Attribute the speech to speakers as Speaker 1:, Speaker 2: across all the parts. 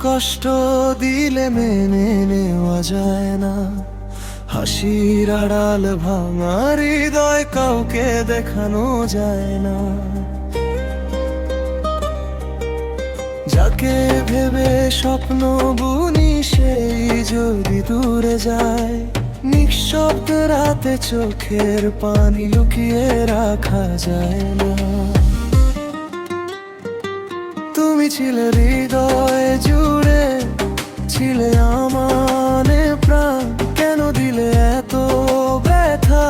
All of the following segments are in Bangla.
Speaker 1: কষ্ট দিলে মেনে নেওয়া যায় না, হাসির আড়াল ভাঙা হৃদয় কাউকে দেখানো যায় না। যাকে ভেবে স্বপ্ন বুনি সেই যদি দূরে যায়, নিঃশব্দ রাতে চোখের পানি লুকিয়ে রাখা যায় না। তুমি ছিলে হৃদয় জুড়ে, ছিলে আমার প্রাণ, কেন দিলে এত ব্যথা?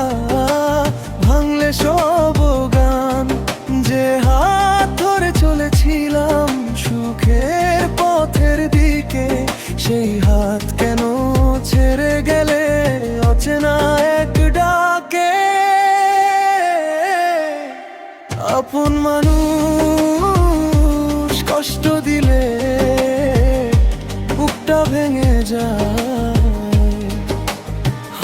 Speaker 1: ভাঙলে সব গান, যে হাত ধরে চলেছিলাম সুখের পথের দিকে, সেই হাত কেন ছেড়ে গেলে অচেনা এক ডাকে? আপন মানুষ কষ্ট দিলে বুকটা ভেঙে যায়,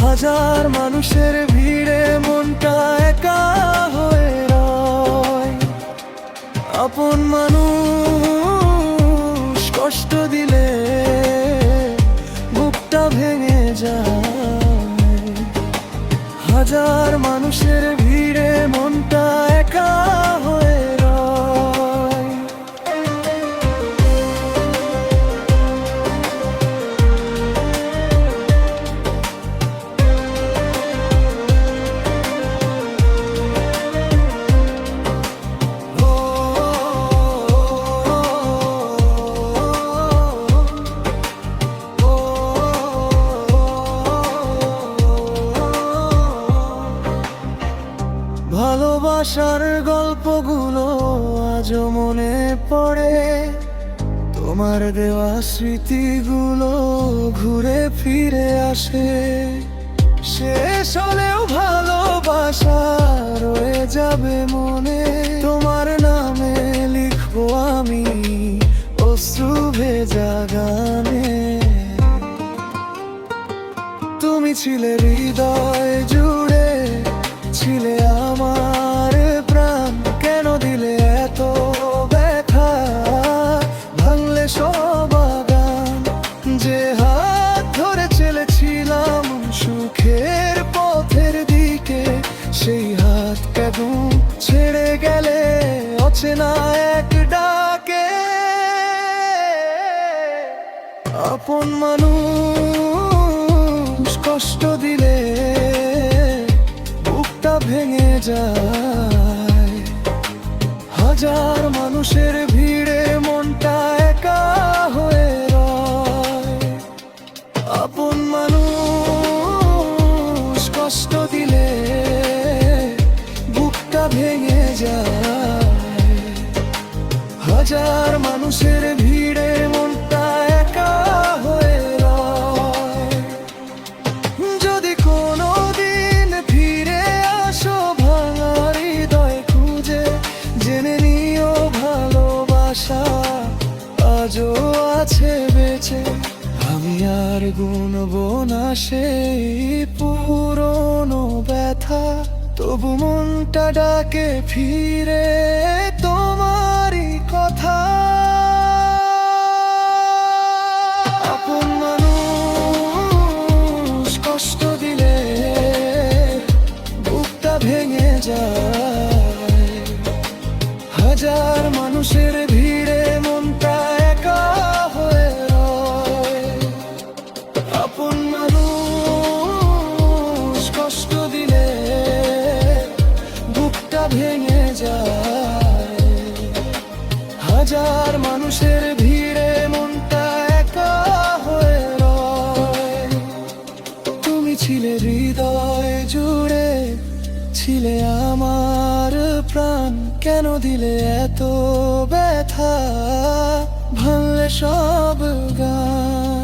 Speaker 1: হাজার মানুষের ভিড়ে মনটা একা হয়ে রয়। আপন মানুষ কষ্ট দিলে বুকটা ভেঙে যায়, হাজার মানুষের ভিড়ে মনটা একা হয়ে রয়। ভালোবাসার গল্পগুলো আজও মনে পড়ে, তোমার দেওয়া স্মৃতিগুলো ঘুরে ফিরে আসে। শেষ হলেও ভালোবাসা রয়ে যাবে মনে, তোমার নামে লিখবো আমি অশ্রু ভেজা গানে। তুমি ছিলে হৃদয় জুড়ে, ছিলে আমার প্রাণ, কেন দিলে এত ব্যথা? ভাঙলে সব গান, যে হাত ধরে চলেছিলাম সুখের পথের দিকে, সেই হাত কেন ছেড়ে গেলে অচেনা এক ডাকে? আপন মানুষ কষ্ট দিলে বুকটা ভেঙে যায়, হাজার মানুষের ভিড়ে মনটা একা হয়ে রয়। আপন মানুষ কষ্ট দিলে বুকটা ভেঙে যায়, হাজার মানুষের ভিড়ে মনটা একা হয়ে রয়। যদি কোনো দিন ফিরে আসো ভাঙা হৃদয় খুঁজে, জেনে নিও ভালোবাসা আজও আছে বেঁচে। আমি আর গুনবো না সেই পুরনো ব্যথা, তবু মনটা ডাকে ফিরে তোমারই কথা। আপন মানুষ কষ্ট দিলে বুকটা ভেঙে যায়, হাজার মানুষের ভিড়ে মনটা একা হয়ে রয়। আপন মানুষ কষ্ট দিলে বুকটা ভেঙে যায়, হাজার মানুষের ভিড়ে মনটা একা হয়ে রয়। তুমি ছিলে হৃদয় জুড়ে, ছিলে আমার প্রাণ, কেন দিলে এত ব্যথা? ভাঙলে সব গান।